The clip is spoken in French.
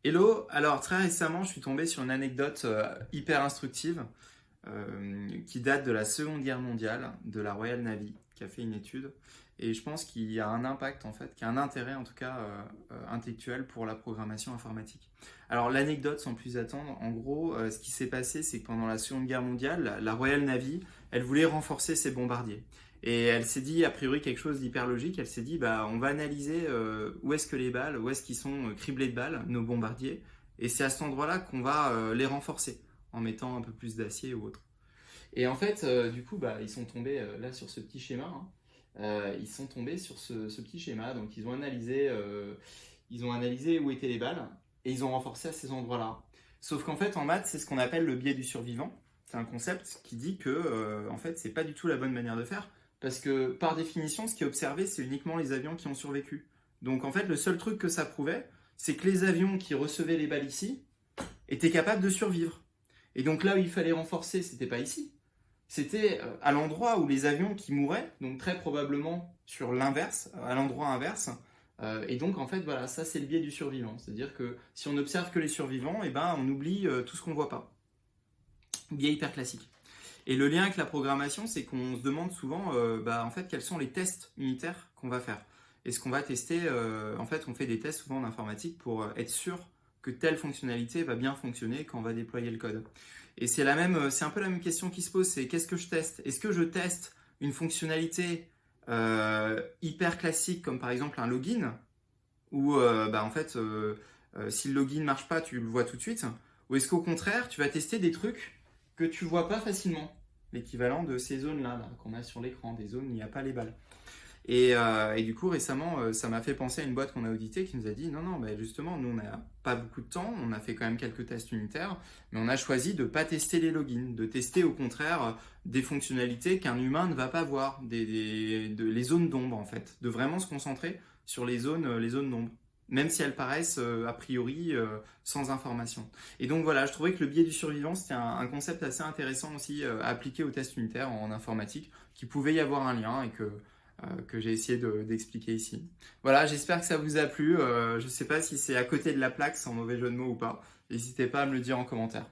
Hello, alors très récemment je suis tombé sur une anecdote hyper instructive qui date de la Seconde Guerre mondiale, de la Royal Navy, qui a fait une étude. Et je pense qu'il y a un impact en fait, qu'il y a un intérêt en tout cas intellectuel pour la programmation informatique. Alors l'anecdote sans plus attendre, en gros ce qui s'est passé c'est que pendant la Seconde Guerre mondiale, la Royal Navy, elle voulait renforcer ses bombardiers. Et elle s'est dit a priori quelque chose d'hyper logique, elle s'est dit bah on va analyser où est-ce que les balles, où est-ce qu'ils sont criblés de balles, nos bombardiers, et c'est à cet endroit-là qu'on va les renforcer en mettant un peu plus d'acier ou autre. Et en fait, du coup, bah, ils sont tombés là sur ce petit schéma, hein. Ils sont tombés sur ce petit schéma, donc ils ont analysé où étaient les balles et ils ont renforcé à ces endroits-là. Sauf qu'en fait, en maths, c'est ce qu'on appelle le biais du survivant. C'est un concept qui dit que, en fait, c'est pas du tout la bonne manière de faire, parce que par définition, ce qui est observé, c'est uniquement les avions qui ont survécu. Donc en fait, le seul truc que ça prouvait, c'est que les avions qui recevaient les balles ici étaient capables de survivre. Et donc là où il fallait renforcer, c'était pas ici, c'était à l'endroit où les avions qui mouraient, donc très probablement sur l'inverse, à l'endroit inverse. Et donc en fait voilà, ça c'est le biais du survivant, c'est-à-dire que si on n'observe que les survivants, et ben on oublie tout ce qu'on voit pas. Biais hyper classique. Et le lien avec la programmation, c'est qu'on se demande souvent, en fait, quels sont les tests unitaires qu'on va faire. Et ce qu'on va tester, en fait, on fait des tests souvent en informatique pour être sûr que telle fonctionnalité va bien fonctionner quand on va déployer le code. Et c'est un peu la même question qui se pose, c'est qu'est-ce que je teste? Est-ce que je teste une fonctionnalité hyper classique comme par exemple un login, où si le login marche pas, tu le vois tout de suite, ou est-ce qu'au contraire, tu vas tester des trucs que tu vois pas facilement, l'équivalent de ces zones-là là, qu'on a sur l'écran, des zones où il n'y a pas les balles. Et du coup, récemment, ça m'a fait penser à une boîte qu'on a auditée qui nous a dit non, non, bah justement, nous, on n'a pas beaucoup de temps, on a fait quand même quelques tests unitaires, mais on a choisi de ne pas tester les logins, de tester au contraire des fonctionnalités qu'un humain ne va pas voir, les zones d'ombre en fait, de vraiment se concentrer sur les zones d'ombre, même si elles paraissent a priori sans information. Et donc voilà, je trouvais que le biais du survivant, c'était un concept assez intéressant aussi à appliquer aux tests unitaires en informatique, qu'il pouvait y avoir un lien et que j'ai essayé d'expliquer ici. Voilà, j'espère que ça vous a plu. Je ne sais pas si c'est à côté de la plaque, sans mauvais jeu de mots ou pas. N'hésitez pas à me le dire en commentaire.